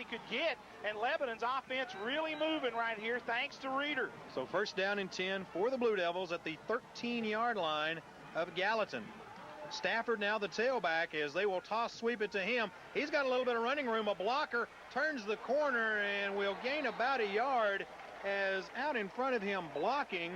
he could get, and Lebanon's offense really moving right here thanks to Reeder. So first down and 10 for the Blue Devils at the 13-yard line of Gallatin. Stafford now the tailback as they will toss sweep it to him. He's got a little bit of running room. A blocker turns the corner and will gain about a yard, as out in front of him blocking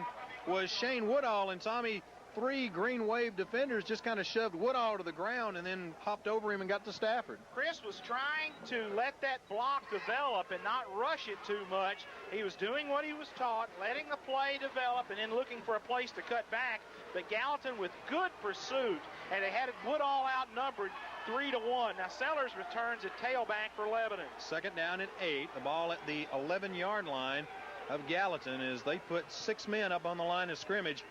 was Shane Woodall, and Tommy, 3 Green Wave defenders just kind of shoved Woodall to the ground and then hopped over him and got to Stafford. Chris was trying to let that block develop and not rush it too much. He was doing what he was taught, letting the play develop and then looking for a place to cut back. But Gallatin with good pursuit, and they had Woodall outnumbered 3-1. Now Sellers returns at tailback for Lebanon. Second down and 8. The ball at the 11-yard line of Gallatin as they put 6 men up on the line of scrimmage.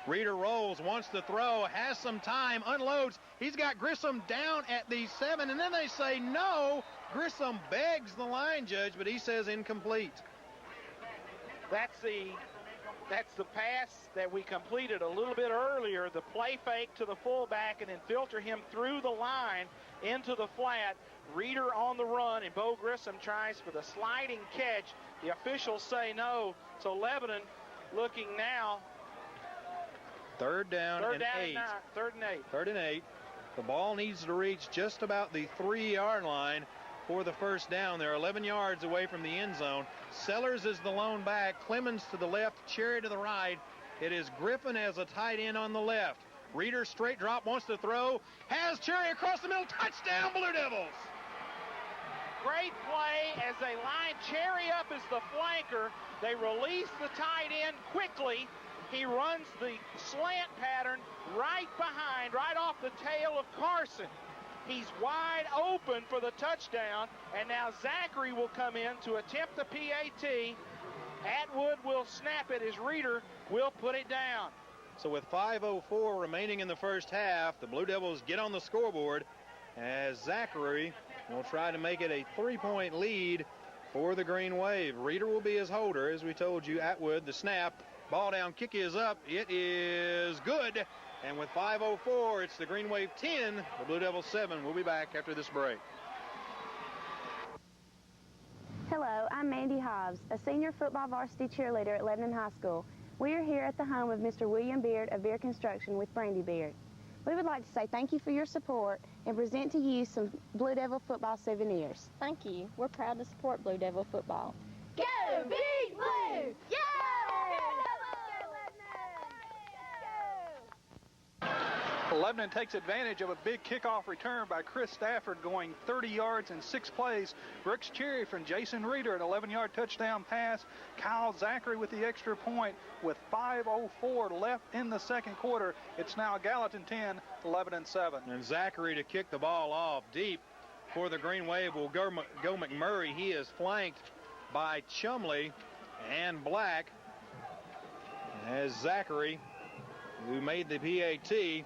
Reeder rolls, wants to throw, has some time, unloads. He's got Grissom down at the 7, and then they say no. Grissom begs the line judge, but he says incomplete. That's the pass that we completed a little bit earlier, the play fake to the fullback and then filter him through the line into the flat. Reeder on the run, and Bo Grissom tries for the sliding catch. The officials say no, so Lebanon looking now. Third down and 8. Third and 8. The ball needs to reach just about the 3-yard line for the first down. They're 11 yards away from the end zone. Sellers is the lone back. Clemens to the left. Cherry to the right. It is Griffin as a tight end on the left. Reeder straight drop, wants to throw. Has Cherry across the middle. Touchdown, Blue Devils. Great play as they line Cherry up as the flanker. They release the tight end quickly. He runs the slant pattern right behind, right off the tail of Carson. He's wide open for the touchdown, and now Zachary will come in to attempt the PAT. Atwood will snap it as Reeder will put it down. So with 5:04 remaining in the first half, the Blue Devils get on the scoreboard as Zachary will try to make it a 3-point lead for the Green Wave. Reeder will be his holder, as we told you. Atwood, the snap. Ball down, kick is up. It is good. And with 5:04, it's the Green Wave 10, the Blue Devils 7. We'll be back after this break. Hello, I'm Mandy Hobbs, a senior football varsity cheerleader at Lebanon High School. We are here at the home of Mr. William Beard of Beard Construction with Brandy Beard. We would like to say thank you for your support and present to you some Blue Devil football souvenirs. Thank you. We're proud to support Blue Devil football. Go Big Blue! Yeah! Lebanon takes advantage of a big kickoff return by Chris Stafford going 30 yards in 6 plays. Brooks Cherry from Jason Reeder, an 11-yard touchdown pass. Kyle Zachary with the extra point with 5:04 left in the second quarter. It's now Gallatin 10, Lebanon 7. And Zachary to kick the ball off deep for the Green Wave will go McMurray. He is flanked by Chumley and Black as Zachary, who made the PAT,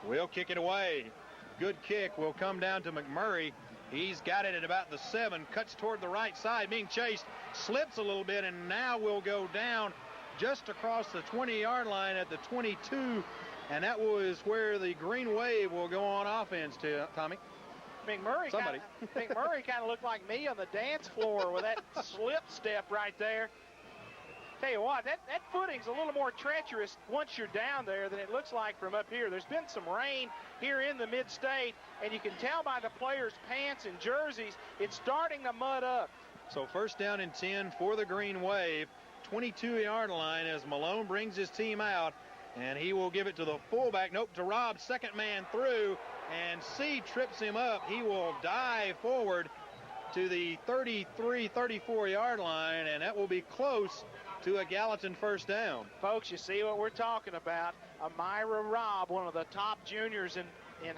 will kick it away. Good kick will come down to McMurray. He's got it at about the 7, cuts toward the right side, being chased, slips a little bit, and now will go down just across the 20-yard line at the 22, and that was where the Green Wave will go on offense to, Tommy. McMurray kind of looked like me on the dance floor with that slip step right there. Tell you what, that footing's a little more treacherous once you're down there than it looks like from up here. There's been some rain here in the mid-state, and you can tell by the players' pants and jerseys, it's starting to mud up. So first down and 10 for the Green Wave, 22-yard line as Malone brings his team out, and he will give it to the fullback. Nope, to Rob, second man through, and C trips him up. He will dive forward to the 33, 34-yard line, and that will be close to a Gallatin first down. Folks, you see what we're talking about. Amira Robb, one of the top juniors in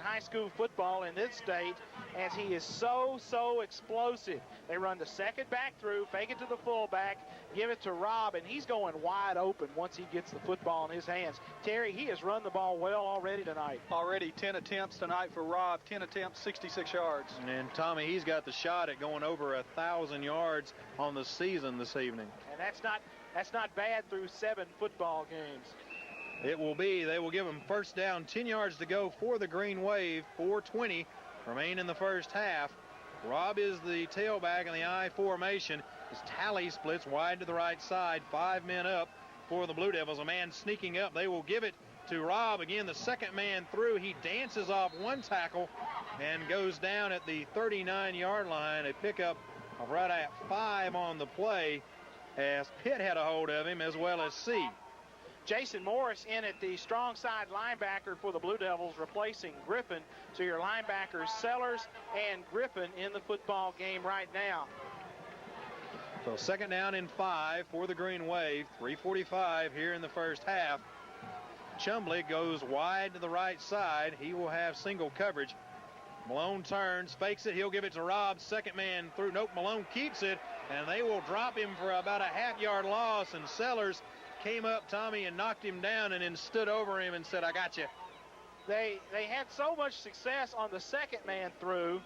high school football in this state, as he is so explosive. They run the second back through, fake it to the fullback, give it to Robb, and he's going wide open once he gets the football in his hands. Terry, he has run the ball well already tonight. Already 10 attempts tonight for Robb, 10 attempts, 66 yards. And Tommy, he's got the shot at going over 1,000 yards on the season this evening. And that's not bad through 7 football games. It will be. They will give him first down, 10 yards to go for the Green Wave, 4:20 remain in the first half. Robb is the tailback in the I formation. His Tally splits wide to the right side. 5 men up for the Blue Devils. A man sneaking up. They will give it to Robb. Again, the second man through. He dances off one tackle and goes down at the 39-yard line. A pickup of right at 5 on the play as Pitt had a hold of him, as well as C. Jason Morris in at the strong side linebacker for the Blue Devils, replacing Griffin. So your linebackers Sellers and Griffin in the football game right now. So second down and 5 for the Green Wave. 3:45 here in the first half. Chumley goes wide to the right side. He will have single coverage. Malone turns, fakes it. He'll give it to Robb. Second man through. Nope, Malone keeps it, and they will drop him for about a half-yard loss. And Sellers came up, Tommy, and knocked him down and then stood over him and said, I got you. They had so much success on the second man through.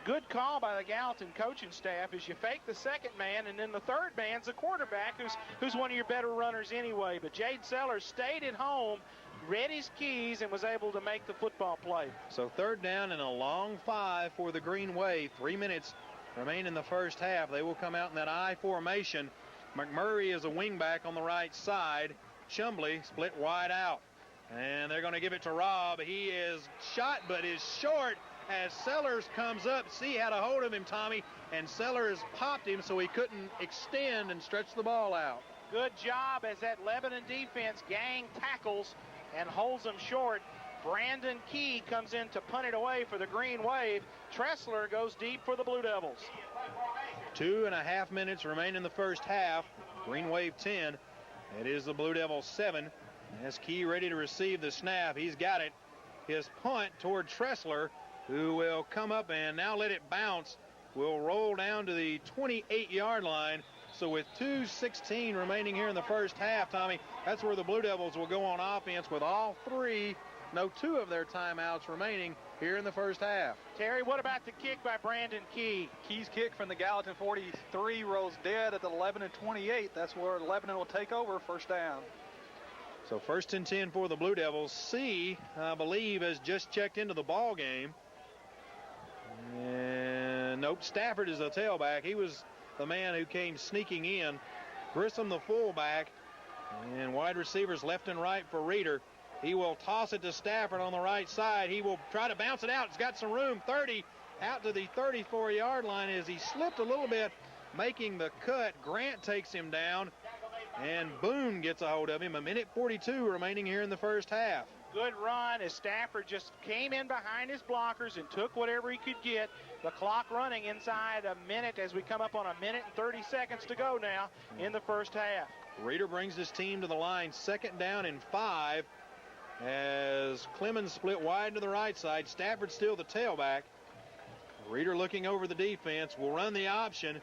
Good call by the Gallatin coaching staff is you fake the second man, and then the third man's a quarterback who's one of your better runners anyway. But Jade Sellers stayed at home, read his keys, and was able to make the football play. So third down and a long 5 for the Green Wave. 3 minutes remain in the first half. They will come out in that I formation. McMurray is a wingback on the right side. Chumley split wide out. And they're going to give it to Robb. He is shot but is short as Sellers comes up. See, had a hold of him, Tommy, and Sellers popped him so he couldn't extend and stretch the ball out. Good job as that Lebanon defense gang tackles and holds them short. Brandon Key comes in to punt it away for the Green Wave. Tressler goes deep for the Blue Devils. 2.5 minutes remain in the first half. Green Wave 10. It is the Blue Devils 7. As Key ready to receive the snap. He's got it. His punt toward Tressler, who will come up and now let it bounce. Will roll down to the 28-yard line. So with 2:16 remaining here in the first half, Tommy, that's where the Blue Devils will go on offense with two of their timeouts remaining here in the first half. Terry, what about the kick by Brandon Key? Key's kick from the Gallatin 43 rolls dead at the 11-28. That's where Lebanon will take over, first down. So first and 10 for the Blue Devils. C, I believe, has just checked into the ball game. And nope, Stafford is the tailback. He was the man who came sneaking in. Grissom the fullback. And wide receivers left and right for Reeder. He will toss it to Stafford on the right side. He will try to bounce it out. It's got some room. 30 out to the 34-yard line as he slipped a little bit, making the cut. Grant takes him down, and Boone gets a hold of him. 1:42 remaining here in the first half. Good run as Stafford just came in behind his blockers and took whatever he could get. The clock running inside a minute as we come up on 1:30 to go now in the first half. Reeder brings his team to the line. Second down and 5 as Clemens split wide to the right side. Stafford still the tailback. Reeder looking over the defense. Will run the option.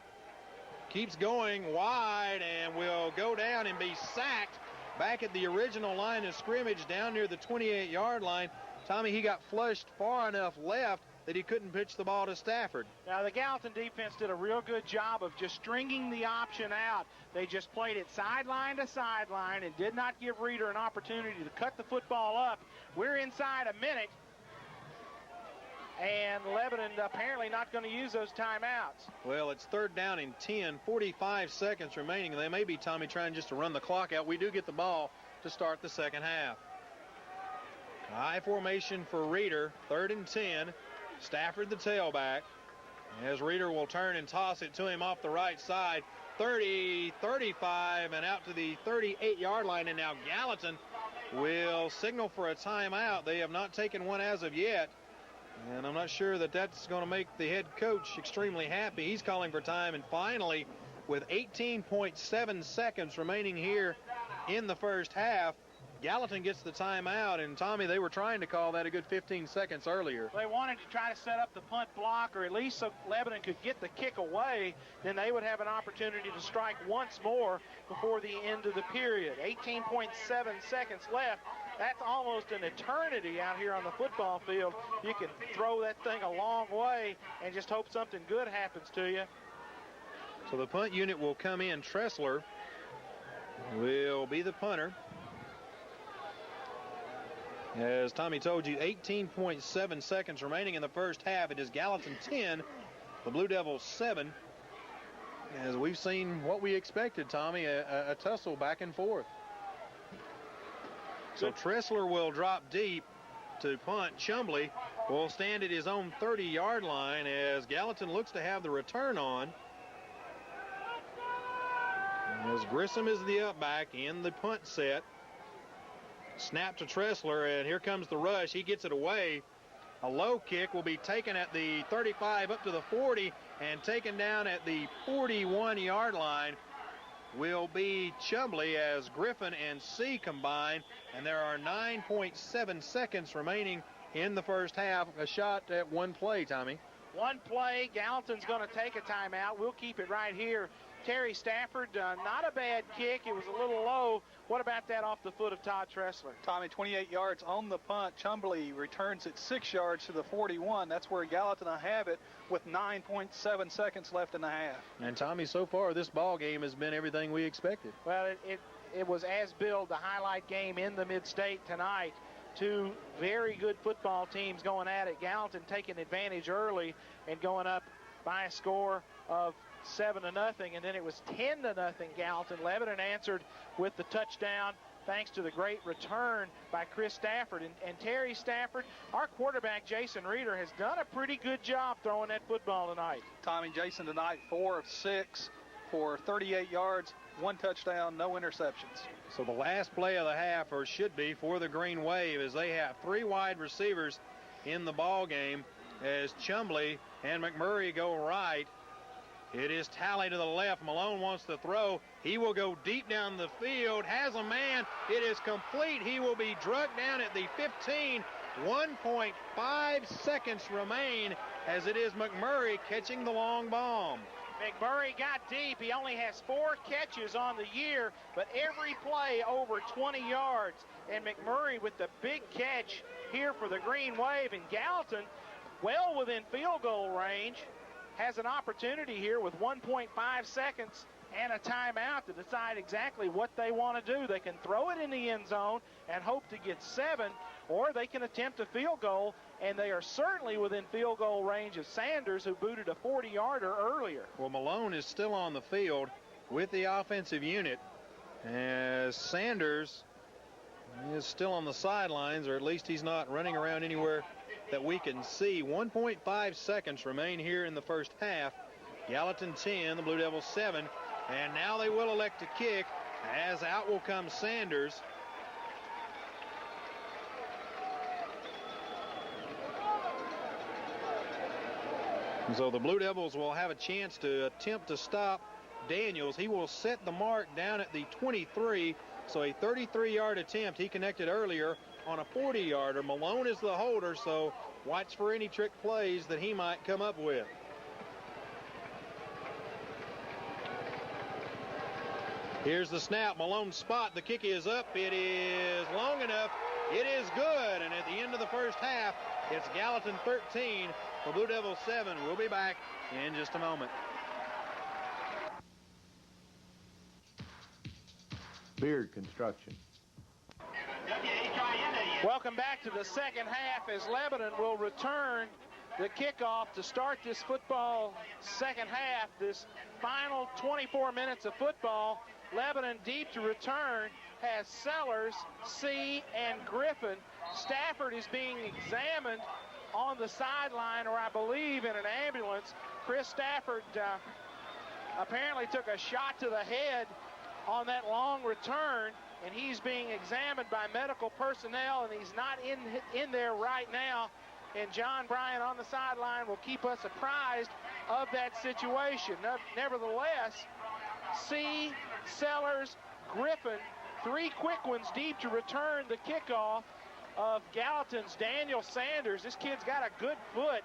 Keeps going wide and will go down and be sacked back at the original line of scrimmage down near the 28-yard line. Tommy, he got flushed far enough left that he couldn't pitch the ball to Stafford. Now, the Gallatin defense did a real good job of just stringing the option out. They just played it sideline to sideline and did not give Reeder an opportunity to cut the football up. We're inside a minute, and Lebanon apparently not going to use those timeouts. Well, it's third down and 10, 45 seconds remaining. They may be, Tommy, trying just to run the clock out. We do get the ball to start the second half. I formation for Reeder, third and 10. Stafford the tailback as Reeder will turn and toss it to him off the right side. 30, 35, and out to the 38-yard line. And now Gallatin will signal for a timeout. They have not taken one as of yet. And I'm not sure that that's going to make the head coach extremely happy. He's calling for time. And finally, with 18.7 seconds remaining here in the first half, Gallatin gets the timeout, and Tommy, they were trying to call that a good 15 seconds earlier. They wanted to try to set up the punt block, or at least so Lebanon could get the kick away. Then they would have an opportunity to strike once more before the end of the period. 18.7 seconds left. That's almost an eternity out here on the football field. You can throw that thing a long way and just hope something good happens to you. So the punt unit will come in. Tressler will be the punter. As Tommy told you, 18.7 seconds remaining in the first half. It is Gallatin 10 the Blue Devils 7. As we've seen what we expected, Tommy, a tussle back and forth. So Tressler will drop deep to punt. Chumley will stand at his own 30-yard line as Gallatin looks to have the return on. As Grissom is the up back in the punt set. Snap to Tressler, and here comes the rush. He gets it away. A low kick will be taken at the 35 up to the 40 and taken down at the 41-yard line will be Chumley as Griffin and C combine, and there are 9.7 seconds remaining in the first half. A shot at one play, Tommy. One play. Gallatin's going to take a timeout. We'll keep it right here. Terry Stafford, not a bad kick. It was a little low. What about that off the foot of Todd Tressler? Tommy, 28 yards on the punt. Chumley returns it 6 yards to the 41. That's where Gallatin will have it with 9.7 seconds left in the half. And Tommy, so far this ball game has been everything we expected. Well, it was as billed, the highlight game in the Mid-State tonight. Two very good football teams going at it. Gallatin taking advantage early and going up by a score of 7-0, and then it was 10-0 Gallatin. Lebanon answered with the touchdown thanks to the great return by Chris Stafford. And Terry Stafford, our quarterback Jason Reeder, has done a pretty good job throwing that football tonight. Tommy, Jason tonight 4 of 6 for 38 yards, 1 touchdown, no interceptions. So the last play of the half, or should be, for the Green Wave, as they have 3 wide receivers in the ball game as Chumley and McMurray go right. It is Talley to the left. Malone wants to throw. He will go deep down the field. Has a man. It is complete. He will be drugged down at the 15. 1.5 seconds remain as it is McMurray catching the long bomb. McMurray got deep. He only has 4 catches on the year, but every play over 20 yards. And McMurray with the big catch here for the Green Wave. And Gallatin, well within field goal range, has an opportunity here with 1.5 seconds and a timeout to decide exactly what they want to do. They can throw it in the end zone and hope to get 7, or they can attempt a field goal, and they are certainly within field goal range of Sanders, who booted a 40-yarder earlier. Well, Malone is still on the field with the offensive unit, as Sanders is still on the sidelines, or at least he's not running around anywhere that we can see. 1.5 seconds remain here in the first half. Gallatin 10, the Blue Devils 7, and now they will elect to kick, as out will come Sanders. So the Blue Devils will have a chance to attempt to stop Daniels. He will set the mark down at the 23, so a 33-yard attempt. He connected earlier on a 40-yarder. Malone is the holder, so watch for any trick plays that he might come up with. Here's the snap. Malone's spot. The kick is up. It is long enough. It is good. And at the end of the first half, it's Gallatin 13, the Blue Devils 7. We'll be back in just a moment. Beard Construction. Welcome back to the second half as Lebanon will return the kickoff to start this football second half, this final 24 minutes of football. Lebanon deep to return has Sellers, C, and Griffin. Stafford is being examined on the sideline, or I believe in an ambulance. Chris Stafford apparently took a shot to the head on that long return, and he's being examined by medical personnel, and he's not in there right now. And John Bryant on the sideline will keep us apprised of that situation. Nevertheless, C, Sellers, Griffin, 3 quick ones deep to return the kickoff of Gallatin's Daniel Sanders. This kid's got a good foot.